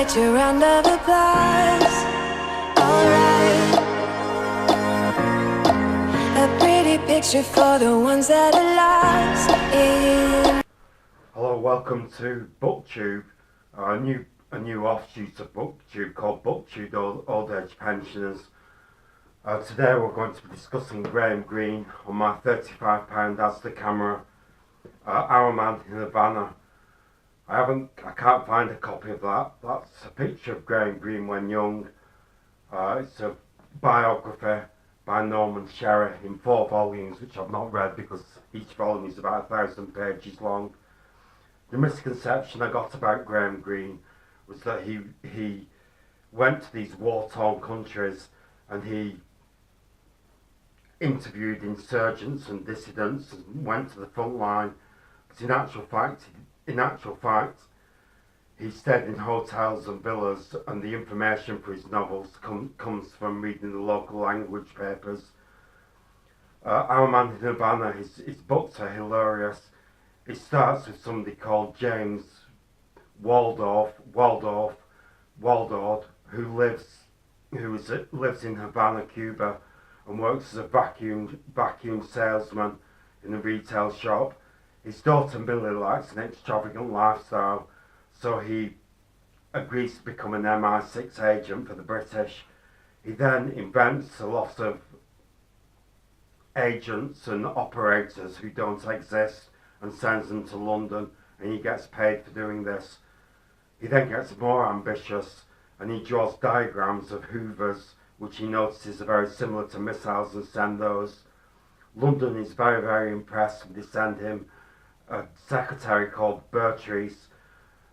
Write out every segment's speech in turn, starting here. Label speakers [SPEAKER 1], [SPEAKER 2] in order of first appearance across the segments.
[SPEAKER 1] get your round of applause. Alright, a pretty picture for the ones that are lost in.
[SPEAKER 2] Hello, welcome to Booktube, a new offshoot of Booktube called Booktube Old Age Pensioners. Today we're going to be discussing Graham Greene on my £35 Asda camera, Our Man in Havana. I can't find a copy of that. That's a picture of Graham Greene when young. It's a biography by Norman Sherry in 4 volumes, which I've not read because each volume is about 1,000 pages long. The misconception I got about Graham Greene was that he went to these war-torn countries and he interviewed insurgents and dissidents and went to the front line. But in actual fact, he stayed in hotels and villas, and the information for his novels comes from reading the local language papers. Our Man in Havana, his books are hilarious. It starts with somebody called James Waldorf, who lives in Havana, Cuba, and works as a vacuum salesman in a retail shop. His daughter Millie likes an extravagant lifestyle, so he agrees to become an MI6 agent for the British. He then invents a lot of agents and operators who don't exist and sends them to London, and he gets paid for doing this. He then gets more ambitious and he draws diagrams of Hoovers, which he notices are very similar to missiles, and send those. London is very, very impressed, and they send him a secretary called Bertrice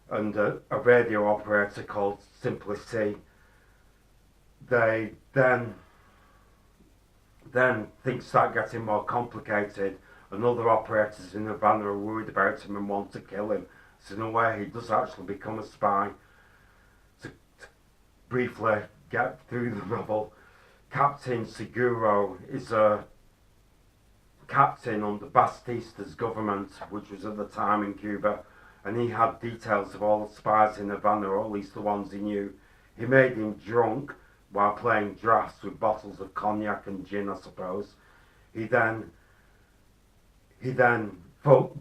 [SPEAKER 2] and a radio operator called Simply C. They then things start getting more complicated, and other operators in Havana are worried about him and want to kill him. So in a way, he does actually become a spy. To briefly get through the novel, Captain Seguro is a captain under Bastista's government, which was at the time in Cuba, and he had details of all the spies in Havana, or at least the ones he knew. He made him drunk while playing drafts with bottles of cognac and gin, I suppose. He then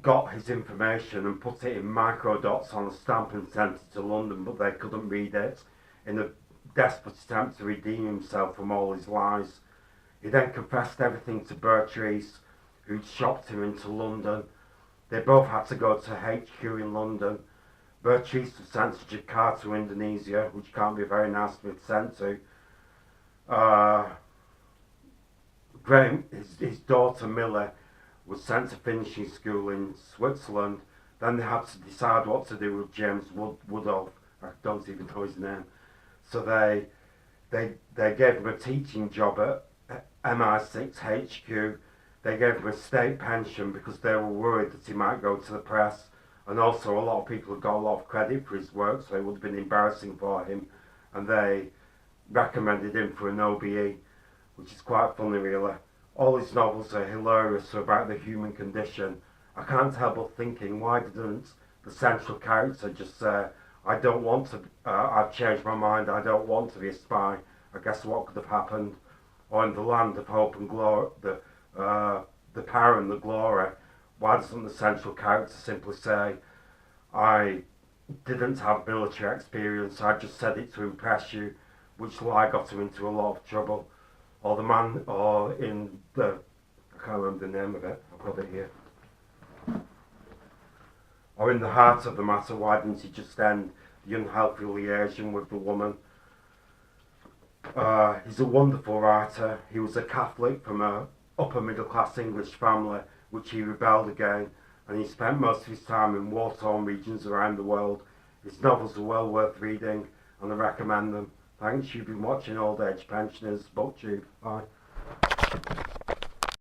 [SPEAKER 2] got his information and put it in microdots on a stamp and sent it to London, but they couldn't read it, in a desperate attempt to redeem himself from all his lies. He then confessed everything to Bertrice, who'd shopped him into London. They both had to go to HQ in London. Bertrice was sent to Jakarta, Indonesia, which can't be very nice to be sent to. Graham, his daughter Millie, was sent to finishing school in Switzerland. Then they had to decide what to do with James Woodolph. I don't even know his name. So they gave him a teaching job at MI6 HQ. They gave him a state pension because they were worried that he might go to the press. And also a lot of people had got a lot of credit for his work, so it would have been embarrassing for him. And they recommended him for an OBE, which is quite funny really. All his novels are hilarious about the human condition. I can't help but thinking, why didn't the central character just say, I don't want to, I've changed my mind, I don't want to be a spy. I guess what could have happened? Or in the land of hope and glory, the power and the glory, why doesn't the central character simply say, I didn't have military experience, I just said it to impress you, which lie got him into a lot of trouble. Or the man, or in the, I can't remember the name of it, I've got it here. Or in the heart of the matter, why didn't he just end the unhealthy liaison with the woman? He's a wonderful writer. He was a Catholic from a upper middle class English family, which he rebelled against, and he spent most of his time in war-torn regions around the world. His novels are well worth reading, and I recommend them. Thanks. You've been watching Old Age Pensioners Booktube. Bye.